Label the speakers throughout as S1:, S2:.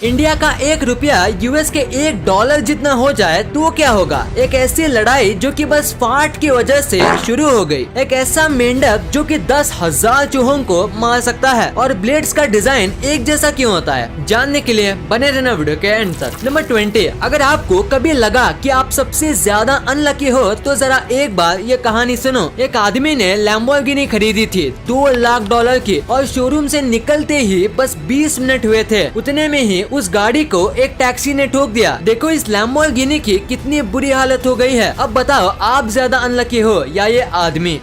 S1: India का 1 रुपया US के $1 जितना हो जाए तो क्या होगा। एक ऐसी लड़ाई जो कि बस फाट की वजह से शुरू हो गई। एक ऐसा मेंढक जो कि 10,000 चूहों को मार सकता है। और ब्लेड्स का डिजाइन एक जैसा क्यों होता है, जानने के लिए बने रहना वीडियो के एंड तक। नंबर 20, अगर आपको कभी लगा कि आप सबसे ज्यादा अनलकी हो तो जरा एक बार ये कहानी सुनो। एक आदमी ने लैम्बोर्गिनी खरीदी थी $2 लाख की और शोरूम से निकलते ही बस 20 मिनट हुए थे, उतने में ही उस गाड़ी को एक टैक्सी ने ठोक दिया। देखो इस लैम्बोर्गिनी की कितनी बुरी हालत हो गई है। अब बताओ आप ज्यादा अनलकी हो या ये आदमी।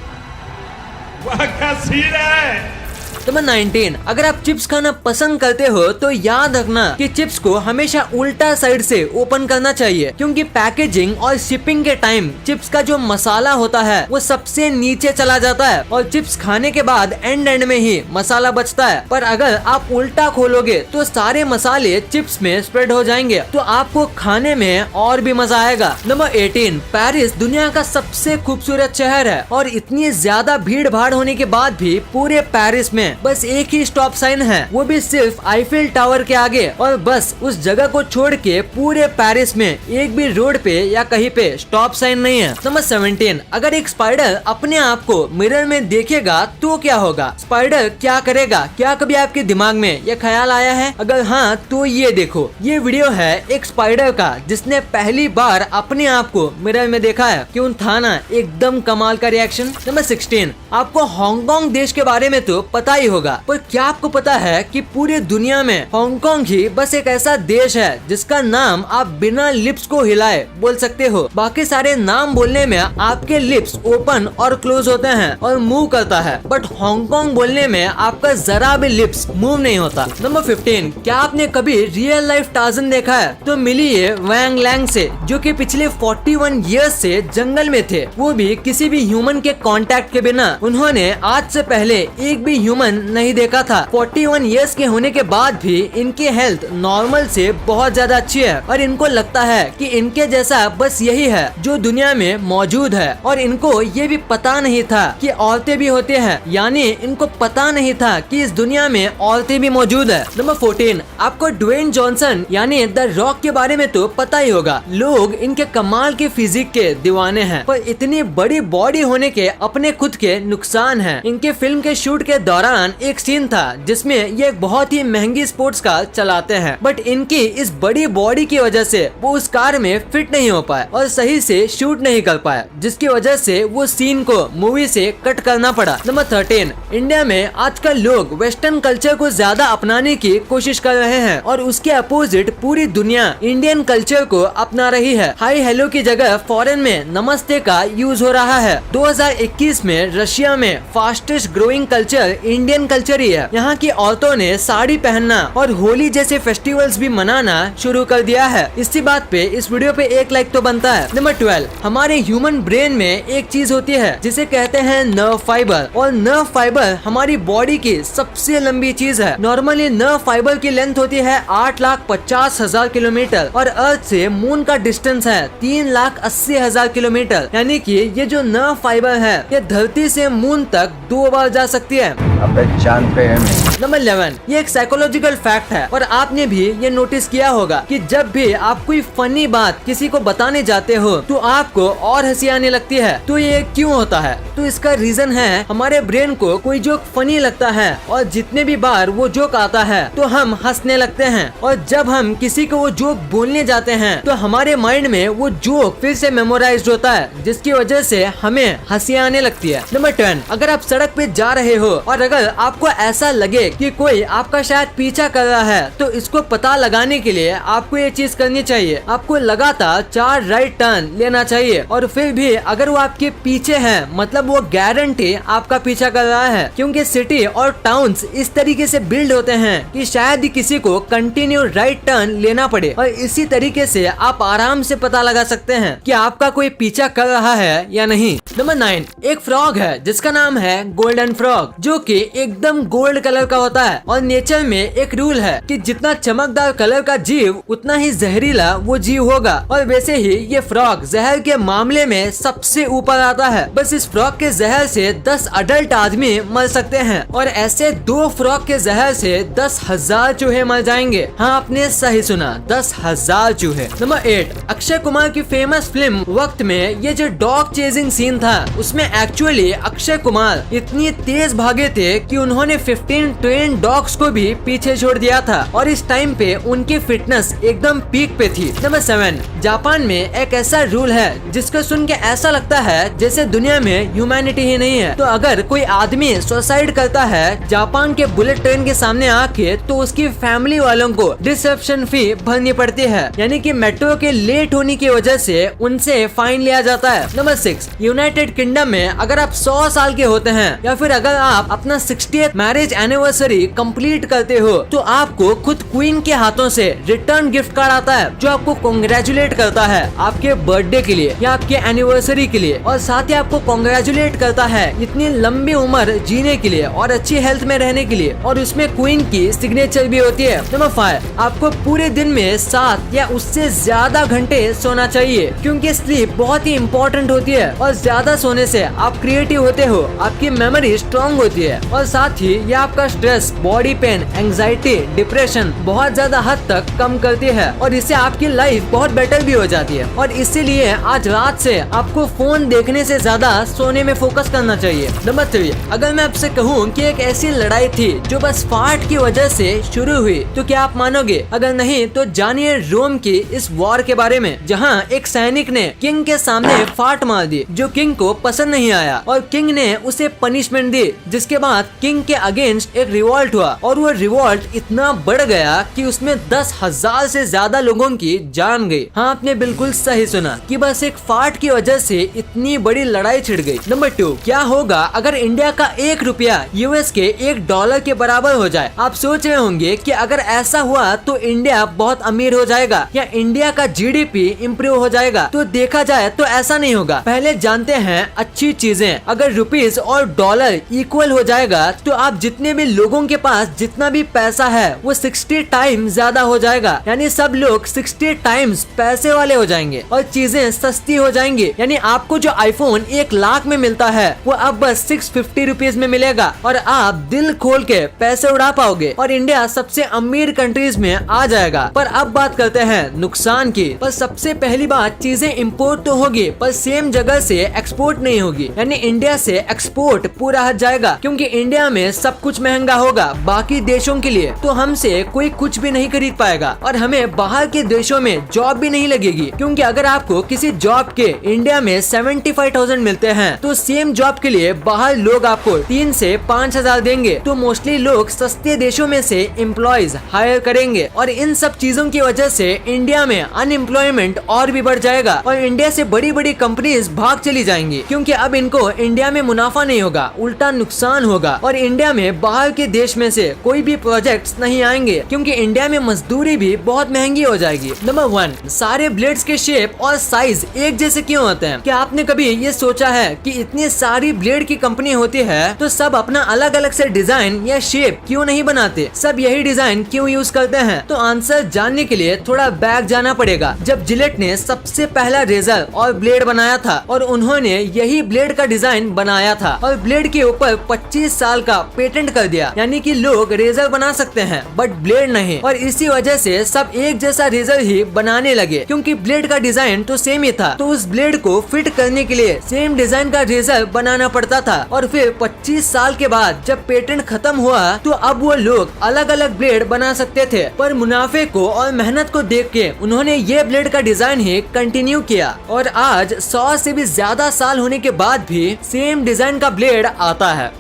S2: वाह क्या सीन है।
S1: नंबर 19, अगर आप चिप्स खाना पसंद करते हो तो याद रखना कि चिप्स को हमेशा उल्टा साइड से ओपन करना चाहिए, क्योंकि पैकेजिंग और शिपिंग के टाइम चिप्स का जो मसाला होता है वो सबसे नीचे चला जाता है और चिप्स खाने के बाद एंड में ही मसाला बचता है। पर अगर आप उल्टा खोलोगे तो सारे मसाले चिप्स में स्प्रेड हो जाएंगे, तो आपको खाने में और भी मजा आएगा। नंबर 18, पेरिस दुनिया का सबसे खूबसूरत शहर है और इतनी ज्यादा भीड़ भाड़ होने के बाद भी पूरे पेरिस में बस एक ही स्टॉप साइन है, वो भी सिर्फ आईफिल टावर के आगे। और बस उस जगह को छोड़ के पूरे पेरिस में एक भी रोड पे या कहीं पे स्टॉप साइन नहीं है। नंबर 17, अगर एक स्पाइडर अपने आप को मिरर में देखेगा तो क्या होगा। स्पाइडर क्या करेगा, क्या कभी आपके दिमाग में ये ख्याल आया है? अगर हाँ तो ये देखो, ये वीडियो है एक स्पाइडर का जिसने पहली बार अपने आप को मिरर में देखा है। क्यों था ना एकदम कमाल का रिएक्शन। नंबर 16, आपको हांगकांग देश के बारे में तो पता ही होगा, पर क्या आपको पता है कि पूरी दुनिया में हांगकांग ही बस एक ऐसा देश है जिसका नाम आप बिना लिप्स को हिलाए बोल सकते हो। बाकी सारे नाम बोलने में आपके लिप्स ओपन और क्लोज होते हैं और मूव करता है, बट हांगकांग बोलने में आपका जरा भी लिप्स मूव नहीं होता। नंबर 15, क्या आपने कभी रियल लाइफ टार्ज़न देखा है? तो मिलिए वैंग लैंग से, जो कि पिछले 41 इयर्स से जंगल में थे, वो भी किसी भी ह्यूमन के कांटेक्ट के बिना। उन्होंने आज से पहले एक भी ह्यूमन नहीं देखा था। 41 इयर्स के होने के बाद भी इनकी हेल्थ नॉर्मल से बहुत ज्यादा अच्छी है और इनको लगता है कि इनके जैसा बस यही है जो दुनिया में मौजूद है। और इनको ये भी पता नहीं था कि औरतें भी होती हैं, यानी इनको पता नहीं था कि इस दुनिया में औरतें भी मौजूद है। नंबर 14, आपको ड्वेन जॉनसन यानी द रॉक के बारे में तो पता ही होगा। लोग इनके कमाल के फिजिक के दीवाने हैं, पर इतनी बड़ी बॉडी होने के अपने खुद के नुकसान हैं। इनके फिल्म के शूट के दौरान एक सीन था जिसमें ये एक बहुत ही महंगी स्पोर्ट्स कार चलाते हैं, बट इनकी इस बड़ी बॉडी की वजह से वो उस कार में फिट नहीं हो पाए और सही से शूट नहीं कर पाए, जिसकी वजह से वो सीन को मूवी से कट करना पड़ा। नंबर 13, इंडिया में आजकल लोग वेस्टर्न कल्चर को ज्यादा अपनाने की कोशिश कर रहे हैं और उसके अपोजिट पूरी दुनिया इंडियन कल्चर को अपना रही है। हाई हेलो की जगह फॉरेन में नमस्ते का यूज हो रहा है। 2021 में रशिया में fastest growing culture Indian culture ही है। यहाँ की औरतों ने साड़ी पहनना और होली जैसे फेस्टिवल्स भी मनाना शुरू कर दिया है। इसी बात पे इस वीडियो पे एक लाइक तो बनता है। नंबर 12, हमारे ह्यूमन ब्रेन में एक चीज होती है जिसे कहते हैं नर्व फाइबर, और नर्व फाइबर हमारी बॉडी की सबसे लंबी चीज है। नॉर्मली नर्व फाइबर की लेंथ होती है 8,50,000 किलोमीटर और अर्थ से मून का डिस्टेंस है 3,80,000 किलोमीटर, यानी कि ये जो नर्व फाइबर है ये धरती से मून तक 2 बार जा सकती है।
S3: अबे चांद पे है।
S1: नंबर 11, ये एक साइकोलॉजिकल फैक्ट है और आपने भी ये नोटिस किया होगा कि जब भी आप कोई फनी बात किसी को बताने जाते हो तो आपको और हंसी आने लगती है। तो ये क्यों होता है? तो इसका रीजन है हमारे ब्रेन को कोई जोक फनी लगता है और जितने भी बार वो जोक आता है तो हम हंसने लगते हैं, और जब हम किसी को वो जोक बोलने जाते हैं तो हमारे माइंड में वो जोक फिर से मेमोराइज्ड होता है, जिसकी वजह से हमें हंसी आने लगती है। नंबर 10, अगर आप सड़क पे जा रहे हो और अगर आपको ऐसा लगे कि कोई आपका शायद पीछा कर रहा है तो इसको पता लगाने के लिए आपको ये चीज करनी चाहिए। आपको लगातार 4 राइट टर्न लेना चाहिए और फिर भी अगर वो आपके पीछे है मतलब वो गारंटी आपका पीछा कर रहा है, क्योंकि सिटी और टाउन्स इस तरीके से बिल्ड होते हैं कि शायद ही किसी को कंटिन्यू राइट टर्न लेना पड़े, और इसी तरीके से आप आराम से पता लगा सकते हैं कि आपका कोई पीछा कर रहा है या नहीं। नंबर 9, एक फ्रॉग है जिसका नाम है गोल्डन फ्रॉग, जो कि एकदम गोल्ड कलर का होता है और नेचर में एक रूल है कि जितना चमकदार कलर का जीव उतना ही जहरीला वो जीव होगा। और वैसे ही ये फ्रॉग जहर के मामले में सबसे ऊपर आता है। बस इस फ्रॉग के जहर से 10 अडल्ट आदमी मर सकते हैं और ऐसे 2 फ्रॉग के जहर से 10,000 चूहे मर जाएंगे। हाँ, आपने सही सुना, 10,000 चूहे। नंबर 8, अक्षय कुमार की फेमस फिल्म वक्त में ये जो डॉग चेजिंग सीन था उसमें एक्चुअली अक्षय कुमार इतनी तेज भागे थे कि उन्होंने 15 ट्रेन डॉग्स को भी पीछे छोड़ दिया था और इस टाइम पे उनकी फिटनेस एकदम पीक पे थी। नंबर 7, जापान में एक ऐसा रूल है जिसको सुन के ऐसा लगता है जैसे दुनिया में ह्यूमैनिटी ही नहीं है। तो अगर कोई आदमी सुसाइड करता है जापान के बुलेट ट्रेन के सामने आके तो उसकी फैमिली वालों को डिसरप्शन फी भरनी पड़ती है, यानी कि मेट्रो के लेट होने की वजह से उनसे फाइन लिया जाता है। नंबर 6, यूनाइटेड किंगडम में अगर आप 100 साल के होते हैं या फिर अगर आप अपना 60th मैरिज एनिवर्सरी कंप्लीट करते हो तो आपको खुद क्वीन के हाथों से रिटर्न गिफ्ट कार्ड आता है जो आपको कांग्रेचुलेट करता है आपके बर्थडे के लिए या आपके एनिवर्सरी के लिए, और साथ ही आपको कांग्रेचुलेट करता है इतनी लंबी उम्र जीने के लिए और अच्छी हेल्थ में रहने के लिए, और उसमें क्वीन की सिग्नेचर भी होती है। नंबर 5, आपको पूरे दिन में 7 या उससे ज्यादा घंटे सोना चाहिए क्योंकि स्लीप बहुत ही इम्पोर्टेंट होती है और ज्यादा सोने से आप क्रिएटिव होते हो, आपकी मेमोरी स्ट्रॉन्ग होती है और साथ ही ये आपका stress, body pain, anxiety, depression बहुत ज्यादा हद तक कम करती है और इससे आपकी लाइफ बहुत बेटर भी हो जाती है। और इसीलिए आज रात से आपको फोन देखने से ज्यादा सोने में फोकस करना चाहिए। नंबर 3, अगर मैं आपसे कहूँ कि एक ऐसी लड़ाई थी जो बस फाट की वजह से शुरू हुई तो क्या आप मानोगे? अगर नहीं तो जानिए रोम की इस वॉर के बारे में जहाँ एक सैनिक ने किंग के सामने फाट मार दी जो किंग को पसंद नहीं आया और किंग ने उसे पनिशमेंट दी, जिसके बाद किंग के अगेंस्ट एक रिवॉल्ट हुआ और वो रिवॉल्ट इतना बढ़ गया कि उसमें 10,000 से ज्यादा लोगों की जान गई। हाँ, आपने बिल्कुल सही सुना कि बस एक फाट की वजह से इतनी बड़ी लड़ाई छिड़ गई। नंबर 2, क्या होगा अगर इंडिया का 1 रुपया यूएस के $1 के बराबर हो जाए? आप सोच रहे होंगे कि अगर ऐसा हुआ तो इंडिया बहुत अमीर हो जाएगा या इंडिया का जीडीपी इम्प्रूव हो जाएगा। तो देखा जाए तो ऐसा नहीं होगा। पहले जानते हैं अच्छी चीजें। अगर रुपीस और डॉलर इक्वल हो जाएगा तो आप जितने भी लोगों के पास जितना भी पैसा है वो 60 टाइम्स ज्यादा हो जाएगा, यानी सब लोग 60 टाइम्स पैसे वाले हो जाएंगे और चीजें सस्ती हो जाएंगी। यानी आपको जो आईफोन 1 लाख में मिलता है वो अब बस 650 रुपीज में मिलेगा और आप दिल खोल के पैसे उड़ा पाओगे और इंडिया सबसे अमीर कंट्रीज में आ जाएगा। पर अब बात करते हैं नुकसान की। पर सबसे पहली बात, चीजें इम्पोर्ट तो होगी पर सेम जगह से एक्सपोर्ट नहीं होगी, यानी इंडिया से एक्सपोर्ट पूरा हट जाएगा क्योंकि इंडिया में सब कुछ महंगा होगा बाकी देशों के लिए, तो हमसे कोई कुछ भी नहीं खरीद पाएगा और हमें बाहर के देशों में जॉब भी नहीं लगेगी क्योंकि अगर आपको किसी जॉब के इंडिया में 75,000 मिलते हैं तो सेम जॉब के लिए बाहर लोग आपको 3 से 5,000 देंगे। तो मोस्टली लोग सस्ते देशों में से एम्प्लॉयज हायर करेंगे और इन सब चीजों की वजह से इंडिया में अनएम्प्लॉयमेंट और भी बढ़ जाएगा और इंडिया से बड़ी बड़ी कंपनीज भाग चली जाएंगी क्योंकि अब इनको इंडिया में मुनाफा नहीं होगा, उल्टा नुकसान होगा और इंडिया में बाहर के देश में से कोई भी प्रोजेक्ट्स नहीं आएंगे क्योंकि इंडिया में मजदूरी भी बहुत महंगी हो जाएगी। नंबर 1, सारे ब्लेड्स के शेप और साइज एक जैसे क्यों होते हैं? क्या आपने कभी ये सोचा है कि इतनी सारी ब्लेड की कंपनी होती है तो सब अपना अलग अलग से डिजाइन या शेप क्यों नहीं बनाते? सब यही डिजाइन क्यों यूज करते हैं? तो आंसर जानने के लिए थोड़ा बैक जाना पड़ेगा। जब जिलेट ने सबसे पहला रेजर और ब्लेड बनाया था और उन्होंने यही ब्लेड का डिजाइन बनाया था और ब्लेड के ऊपर 25 साल का पेटेंट कर दिया, यानी कि लोग रेजर बना सकते हैं बट ब्लेड नहीं, और इसी वजह से सब एक जैसा रेजर ही बनाने लगे क्योंकि ब्लेड का डिजाइन तो सेम ही था। तो उस ब्लेड को फिट करने के लिए सेम डिजाइन का रेजर बनाना पड़ता था और फिर 25 साल के बाद जब पेटेंट खत्म हुआ तो अब वो लोग अलग अलग ब्लेड बना सकते थे, पर मुनाफे को और मेहनत को देख के उन्होंने ये ब्लेड का डिजाइन ही कंटिन्यू किया और आज 100 से भी ज्यादा साल होने के बाद भी सेम डिजाइन का ब्लेड आता है।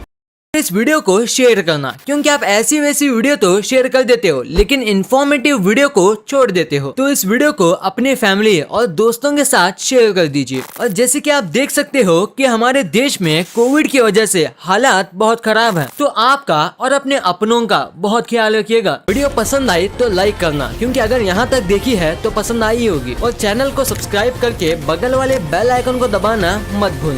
S1: इस वीडियो को शेयर करना क्योंकि आप ऐसी वैसी वीडियो तो शेयर कर देते हो लेकिन इन्फॉर्मेटिव वीडियो को छोड़ देते हो। तो इस वीडियो को अपने फैमिली और दोस्तों के साथ शेयर कर दीजिए। और जैसे कि आप देख सकते हो कि हमारे देश में कोविड की वजह से हालात बहुत खराब है, तो आपका और अपने अपनों का बहुत ख्याल रखिएगा। वीडियो पसंद आई तो लाइक करना क्योंकि अगर यहाँ तक देखी है तो पसंद आई होगी, और चैनल को सब्सक्राइब करके बगल वाले बेल आइकन को दबाना मत भूलना।